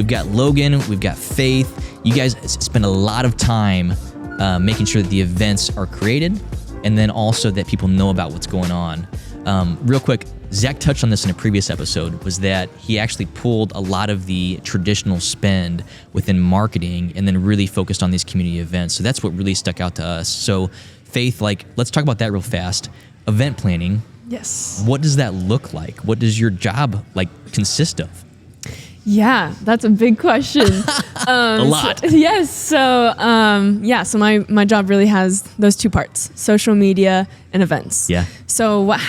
we've got Logan, we've got Faith. You guys spend a lot of time making sure that the events are created, and then also that people know about what's going on. Real quick, Zach touched on this in a previous episode, was that he actually pulled a lot of the traditional spend within marketing and then really focused on these community events. So that's what really stuck out to us. So Faith, let's talk about that real fast. Event planning. Yes. What does that look like? What does your job consist of? Yeah, that's a big question. A lot. Yes. So my job really has those two parts, social media and events. Yeah. So what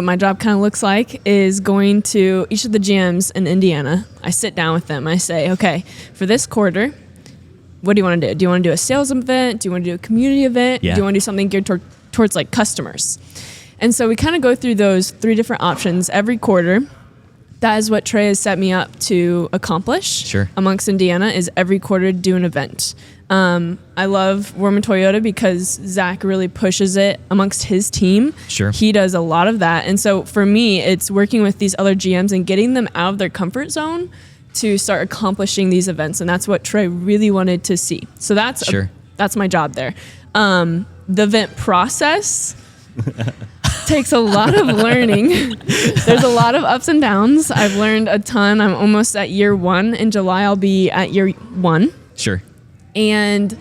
my job kind of looks like is going to each of the GMs in Indiana. I sit down with them. I say, okay, for this quarter, what do you want to do? Do you want to do a sales event? Do you want to do a community event? Yeah. Do you want to do something geared towards customers? And so we kind of go through those 3 different options every quarter. That is what Trey has set me up to accomplish amongst Indiana, is every quarter do an event. I love Rohrman Toyota because Zach really pushes it amongst his team. Sure. He does a lot of that. And so for me, it's working with these other GMs and getting them out of their comfort zone to start accomplishing these events. And that's what Trey really wanted to see. So that's my job there. The event process takes a lot of learning. There's a lot of ups and downs. I've learned a ton. I'm almost at year 1. In July, I'll be at year 1. Sure. And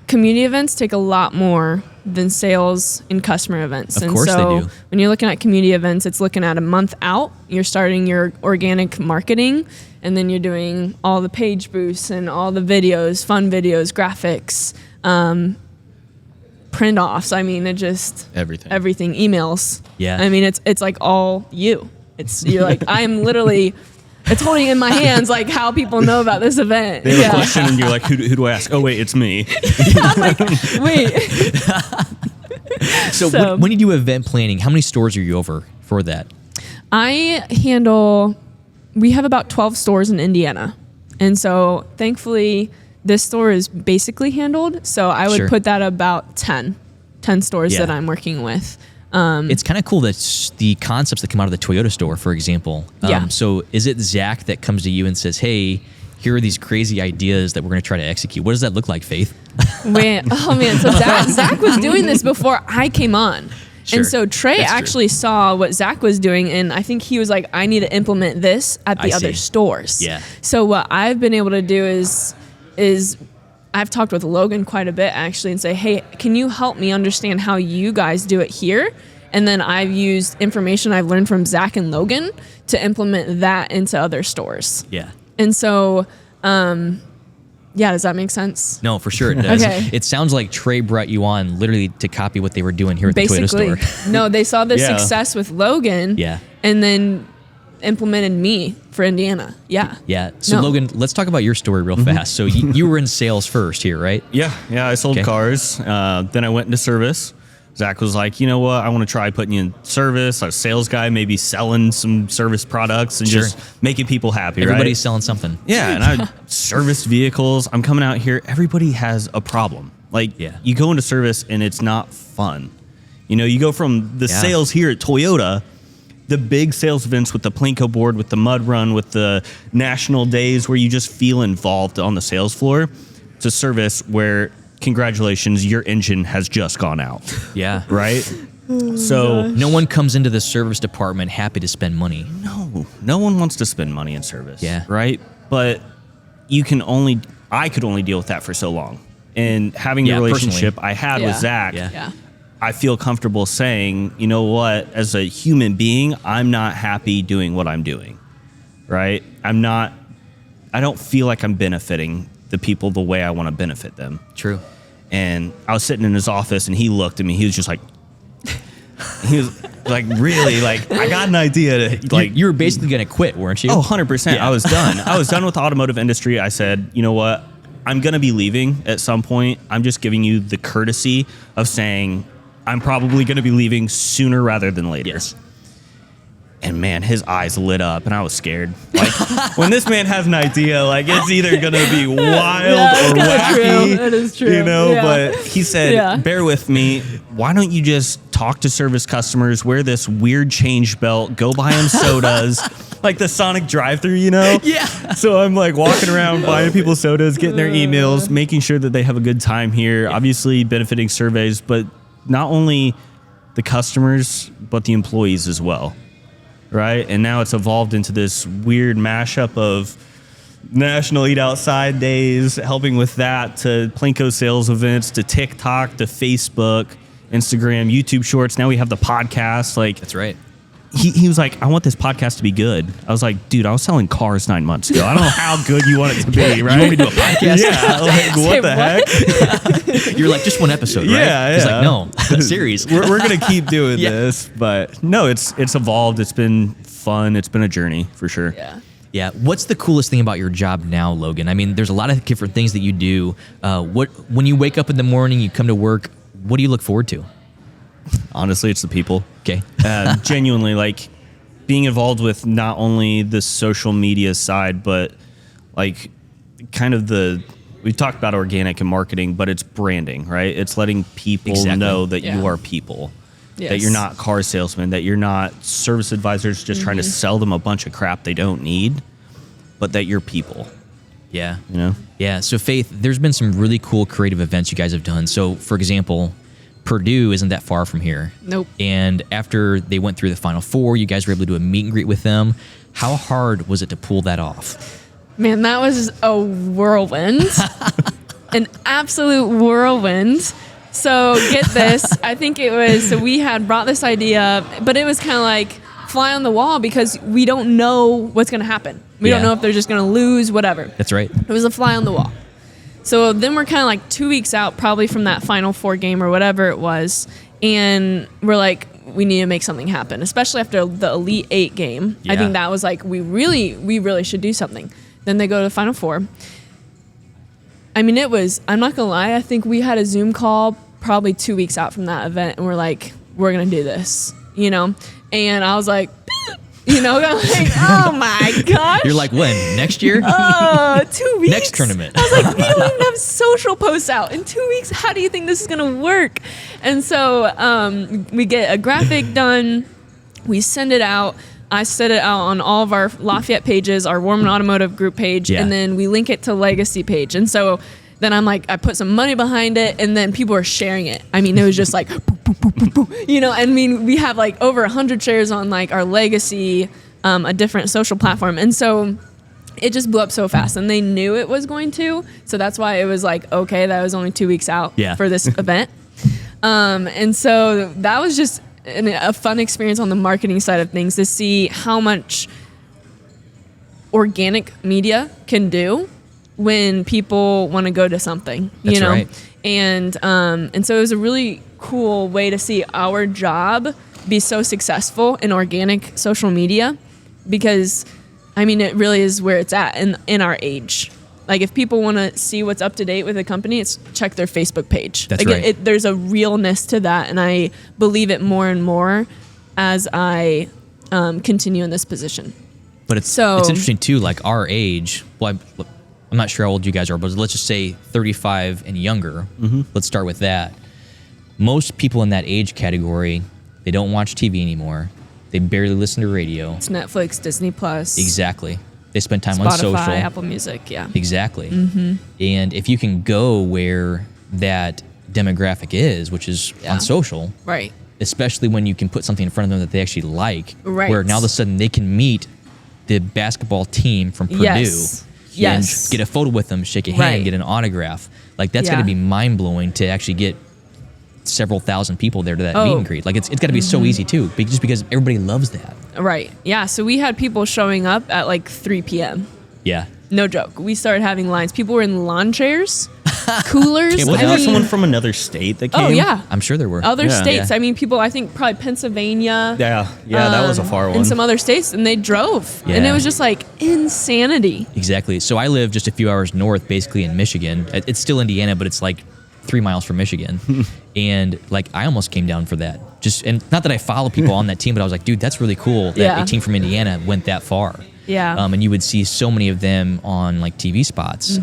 community events take a lot more than sales and customer events. Of course they do. When you're looking at community events, it's looking at a month out. You're starting your organic marketing, and then you're doing all the page boosts and all the videos, fun videos, graphics, print offs. I mean, everything, emails. Yeah. I mean, it's like all you. You're like, I'm literally, it's holding in my hands like how people know about this event. They have a question and you're like, who do I ask? Oh wait, it's me. I'm like, wait. So when you do event planning, how many stores are you over for that? We have about 12 stores in Indiana. And so thankfully this store is basically handled. So I would put that about 10 stores that I'm working with. It's kind of cool that the concepts that come out of the Toyota store, for example. So is it Zach that comes to you and says, hey, here are these crazy ideas that we're going to try to execute? What does that look like, Faith? So Zach was doing this before I came on. Sure. And so Trey actually saw what Zach was doing, and I think he was like, I need to implement this at the other stores. Yeah. So what I've been able to do is I've talked with Logan quite a bit actually and say, hey, can you help me understand how you guys do it here? And then I've used information I've learned from Zach and Logan to implement that into other stores. Yeah. And so, does that make sense? No, for sure it does. Okay. It sounds like Trey brought you on literally to copy what they were doing here at the Toyota store. No, they saw the success with Logan. Yeah. And then implemented me for Indiana. Yeah. Yeah. So Logan, let's talk about your story real fast. So you were in sales first here, right? Yeah. I sold cars. Then I went into service. Zach was like, you know what? I want to try putting you in service. A sales guy, maybe selling some service products and just making people happy. Everybody's selling something. Yeah. And I serviced vehicles. I'm coming out here. Everybody has a problem. You go into service and it's not fun. You go from the sales here at Toyota, the big sales events with the Plinko board, with the mud run, with the national days where you just feel involved on the sales floor, to service where, congratulations, your engine has just gone out. Yeah. Right? So no one comes into the service department happy to spend money. No one wants to spend money in service. Yeah. Right? But I could only deal with that for so long. And having the relationship I had with Zach, I feel comfortable saying, you know what, as a human being, I'm not happy doing what I'm doing. Right? I don't feel like I'm benefiting the people the way I want to benefit them. True. And I was sitting in his office and he looked at me. He was just like, really, I got an idea to you were basically going to quit, weren't you? Oh, 100%. Yeah. I was done. I was done with the automotive industry. I said, you know what? I'm going to be leaving at some point. I'm just giving you the courtesy of saying I'm probably going to be leaving sooner rather than later. Yes. And man, his eyes lit up, and I was scared. Like when this man has an idea, like it's either gonna be wild or wacky. That is true. You know, but he said, "Bear with me. Why don't you just talk to service customers, wear this weird change belt, go buy them sodas, like the Sonic drive-thru, you know?" Yeah. So I'm like walking around buying people sodas, getting their emails, making sure that they have a good time here. Obviously benefiting surveys, but not only the customers, but the employees as well. Right. And now it's evolved into this weird mashup of National Eat Outside Days, helping with that, to Plinko sales events, to TikTok, to Facebook, Instagram, YouTube Shorts. Now we have the podcast. Like, that's right. He was like, "I want this podcast to be good." I was like, "Dude, I was selling cars 9 months ago. I don't know how good you want it to be, right?" You want me to do a podcast? Yeah. Like, what the heck? You're like, just one episode, right? Yeah. He's like, no, a series. We're going to keep doing this. But no, it's evolved. It's been fun. It's been a journey for sure. Yeah. Yeah. What's the coolest thing about your job now, Logan? I mean, there's a lot of different things that you do. When you wake up in the morning, you come to work, what do you look forward to? Honestly, it's the people. Okay. Genuinely, like being involved with not only the social media side, but like kind of we talked about organic and marketing, but it's branding, right? It's letting people know that you are people, that you're not car salesmen, that you're not service advisors just trying to sell them a bunch of crap they don't need, but that you're people. Yeah. You know? Yeah. So Faith, there's been some really cool creative events you guys have done. So for example, Purdue isn't that far from here. Nope. And after they went through the Final Four, you guys were able to do a meet and greet with them. How hard was it to pull that off? Man, that was a whirlwind. An absolute whirlwind. So get this. I think it was, so we had brought this idea, but it was kind of like fly on the wall because we don't know what's going to happen. We don't know if they're just going to lose, whatever. That's right. It was a fly on the wall. So then we're kind of like 2 weeks out probably from that Final Four game or whatever it was. And we're like, we need to make something happen, especially after the Elite Eight game. I think that was like, we really should do something. Then they go to the Final Four. I mean, I'm not going to lie, I think we had a Zoom call probably 2 weeks out from that event. And we're like, we're going to do this, you know? And I was like, you know, I'm like, oh my gosh. You're like, when? Next year? 2 weeks. Next tournament. I was like, we don't even have social posts out. In 2 weeks, how do you think this is going to work? And so we get a graphic done. We send it out. I set it out on all of our Lafayette pages, our Rohrman Automotive group page, and then we link it to Legacy page. And so then I'm like, I put some money behind it, and then people are sharing it. I mean, it was just like, you know, I mean, we have like over 100 shares on like our Legacy, a different social platform. And so it just blew up so fast, and they knew it was going to. So that's why it was like, okay, that was only 2 weeks out for this event. And so that was just a fun experience on the marketing side of things to see how much organic media can do when people want to go to something, you know? Right. And so it was a really cool way to see our job be so successful in organic social media, because I mean, it really is where it's at in our age. Like, if people want to see what's up to date with a company, it's check their Facebook page. That's like, right. There's a realness to that, and I believe it more and more as I continue in this position. But it's interesting too. Like our age. Well, I'm not sure how old you guys are, but let's just say 35 and younger. Mm-hmm. Let's start with that. Most people in that age category, they don't watch TV anymore. They barely listen to radio. It's Netflix, Disney Plus. Exactly. They spend time Spotify, on social. Apple Music, yeah. Exactly. Mm-hmm. And if you can go where that demographic is, which is on social, right? Especially when you can put something in front of them that they actually like, right? Where now all of a sudden they can meet the basketball team from Purdue, and get a photo with them, shake a hand, get an autograph. Like, that's got to be mind blowing to actually get several thousand people there to that meet and greet. Like, it's got to be so easy too, just because everybody loves that. Right. Yeah. So we had people showing up at like 3 p.m. Yeah. No joke. We started having lines. People were in lawn chairs, coolers. Was there someone from another state that came? Oh, yeah. I'm sure there were. Other states. Yeah. I mean, people, I think probably Pennsylvania. Yeah, that was a far one. And some other states, and they drove. Yeah. And it was just like insanity. Exactly. So I live just a few hours north, basically in Michigan. It's still Indiana, but it's like 3 miles from Michigan. And like, I almost came down for that. And not that I follow people on that team, but I was like, dude, that's really cool that a team from Indiana went that far. Yeah. And you would see so many of them on like TV spots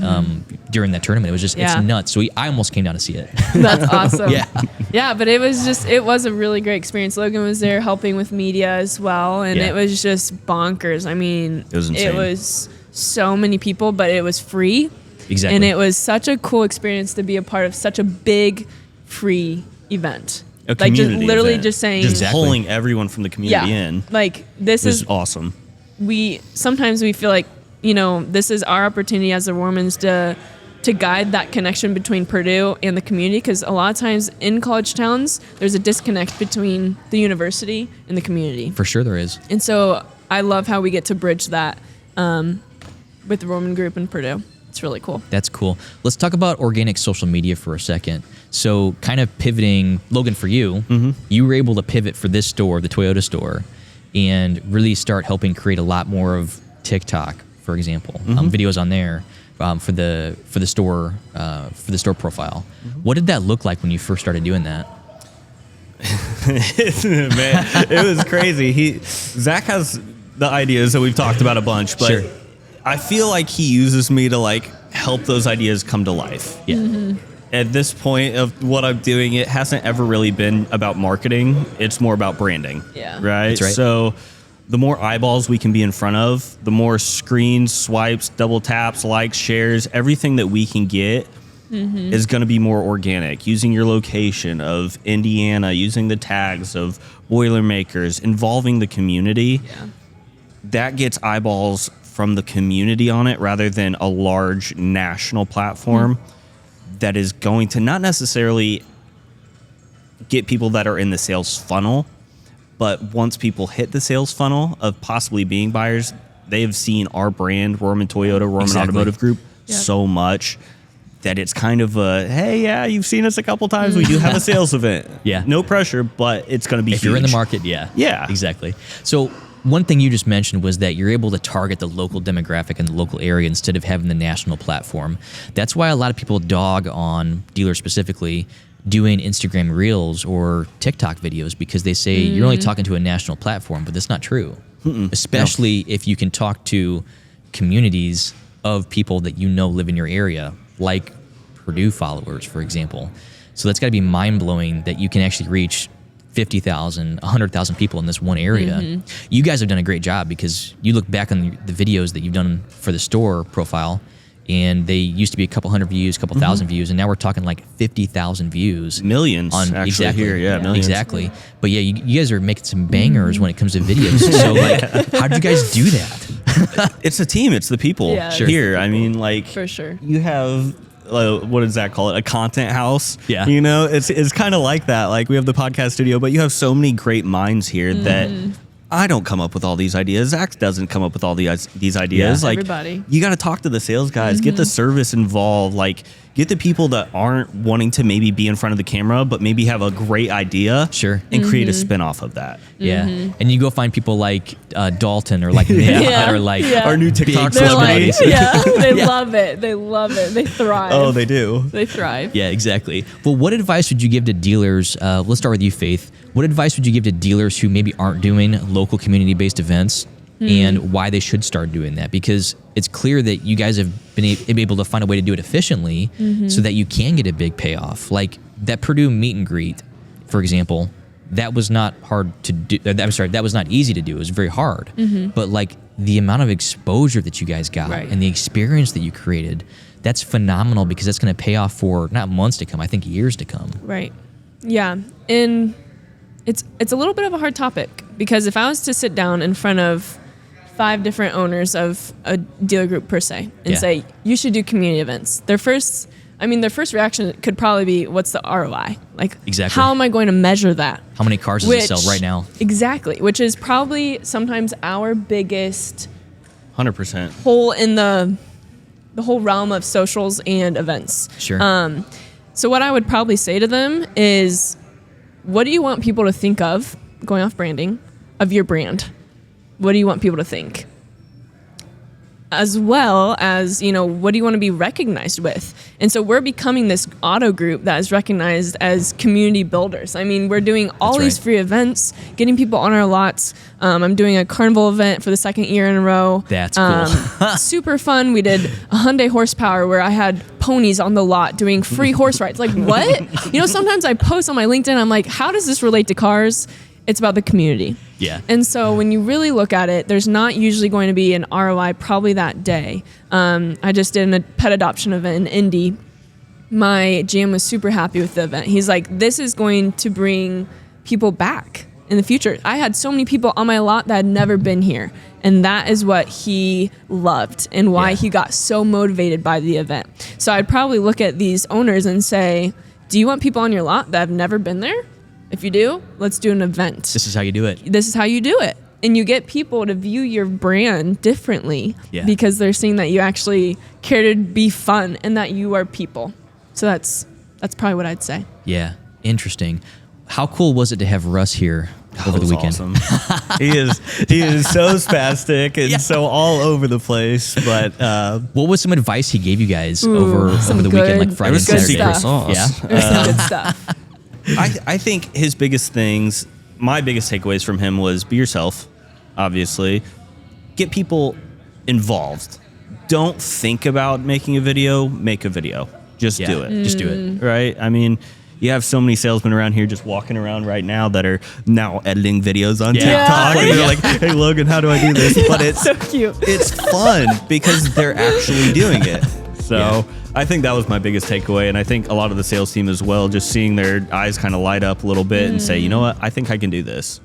during that tournament. It was just, it's nuts. So I almost came down to see it. That's awesome. Yeah. Yeah, but it was a really great experience. Logan was there helping with media as well. And it was just bonkers. I mean, it was insane. It was so many people, but it was free. Exactly. And it was such a cool experience to be a part of such a big free event. Like just literally event. just saying, just pulling everyone from the community in. Like this is awesome. Sometimes we feel like, this is our opportunity as the Rohrmans to guide that connection between Purdue and the community, because a lot of times in college towns there's a disconnect between the university and the community. For sure there is. And so I love how we get to bridge that with the Rohrman group in Purdue. It's really cool. That's cool. Let's talk about organic social media for a second. So kind of pivoting, Logan, for you, you were able to pivot for this store, the Toyota store, and really start helping create a lot more of TikTok, for example, videos on there for the store profile. What did that look like when you first started doing that? Man, it was crazy. Zach has the ideas that we've talked about a bunch, but sure. I feel like he uses me to like help those ideas come to life. Yeah. At this point of what I'm doing, it hasn't ever really been about marketing. It's more about branding. Yeah. Right? That's right. So the more eyeballs we can be in front of, the more screens, swipes, double taps, likes, shares, everything that we can get is going to be more organic. Using your location of Indiana, using the tags of Boilermakers, involving the community. Yeah. That gets eyeballs from the community on it rather than a large national platform that is going to not necessarily get people that are in the sales funnel, but once people hit the sales funnel of possibly being buyers, they have seen our brand, Rohrman Toyota, Rohrman Automotive Group, so much that it's kind of a, hey, yeah, you've seen us a couple times. We do have a sales event. Yeah. No pressure, but it's going to be If huge. you're in the market, yeah. Yeah. Exactly. So one thing you just mentioned was that you're able to target the local demographic in the local area instead of having the national platform. That's why a lot of people dog on dealers specifically doing Instagram Reels or TikTok videos, because they say you're only talking to a national platform, but that's not true. Especially if you can talk to communities of people that live in your area, like Purdue followers, for example. So that's got to be mind-blowing that you can actually reach 50,000, 100,000 people in this one area. You guys have done a great job, because you look back on the videos that you've done for the store profile, and they used to be a couple hundred views, a couple thousand views, and now we're talking like 50,000 views. Millions, on actually, exactly, here. Yeah, millions. Exactly. But yeah, you guys are making some bangers when it comes to videos. So like, how'd you guys do that? It's a team. It's the people here. I mean, like, for sure. You have, what does Zach call it? A content house. Yeah. It's kind of like that. Like, we have the podcast studio, but you have so many great minds here that I don't come up with all these ideas. Zach doesn't come up with all these ideas. Yeah. Like, everybody. You got to talk to the sales guys, get the service involved, like, get the people that aren't wanting to maybe be in front of the camera, but maybe have a great idea. Sure. And create a spin-off of that. Yeah. And you go find people like Dalton or like Nick that are like our new TikTok They're celebrities. they love it. They love it. They thrive. Oh, they do. They thrive. Yeah, exactly. Well, what advice would you give to dealers? Let's start with you, Faith. What advice would you give to dealers who maybe aren't doing local community-based events, and why they should start doing that? Because it's clear that you guys have been able to find a way to do it efficiently so that you can get a big payoff. Like that Purdue meet and greet, for example, that was not hard to do. That was not easy to do. It was very hard. But like the amount of exposure that you guys got and the experience that you created, that's phenomenal, because that's going to pay off for not months to come, I think years to come. Right. Yeah. And it's a little bit of a hard topic, because if I was to sit down in front of 5 different owners of a dealer group per se and say, you should do community events, their first reaction could probably be, what's the ROI? Like, how am I going to measure that? How many cars does it sell right now? Exactly. Which is probably sometimes our biggest 100% hole in the whole realm of socials and events. Sure. So what I would probably say to them is, what do you want people to think of, going off branding, of your brand? What do you want people to think? as well as, what do you want to be recognized with? And so we're becoming this auto group that is recognized as community builders. I mean, we're doing all these free events, getting people on our lots. I'm doing a carnival event for the second year in a row. That's cool. Super fun. We did a Hyundai horsepower where I had ponies on the lot doing free horse rides. Like, what? Sometimes I post on my LinkedIn, I'm like, how does this relate to cars? It's about the community. Yeah. And so when you really look at it, there's not usually going to be an ROI probably that day. I just did a pet adoption event in Indy. My GM was super happy with the event. He's like, this is going to bring people back in the future. I had so many people on my lot that had never been here. And that is what he loved and why he got so motivated by the event. So I'd probably look at these owners and say, do you want people on your lot that have never been there? If you do, let's do an event. This is how you do it. This is how you do it. And you get people to view your brand differently because they're seeing that you actually care to be fun and that you are people. So that's probably what I'd say. Yeah. Interesting. How cool was it to have Russ here over the weekend? Awesome. he is so spastic and so all over the place. But what was some advice he gave you guys over the weekend, like Friday and Saturday? Secret sauce. Yeah. There's some good stuff. I think his biggest things, my biggest takeaways from him was be yourself, obviously. Get people involved. Don't think about making a video, make a video. Just do it. Just do it. Right? I mean, you have so many salesmen around here just walking around right now that are now editing videos on TikTok. And they're like, hey, Logan, how do I do this? But it's so cute. It's fun because they're actually doing it. So I think that was my biggest takeaway. And I think a lot of the sales team as well, just seeing their eyes kind of light up a little bit and say, you know what, I think I can do this.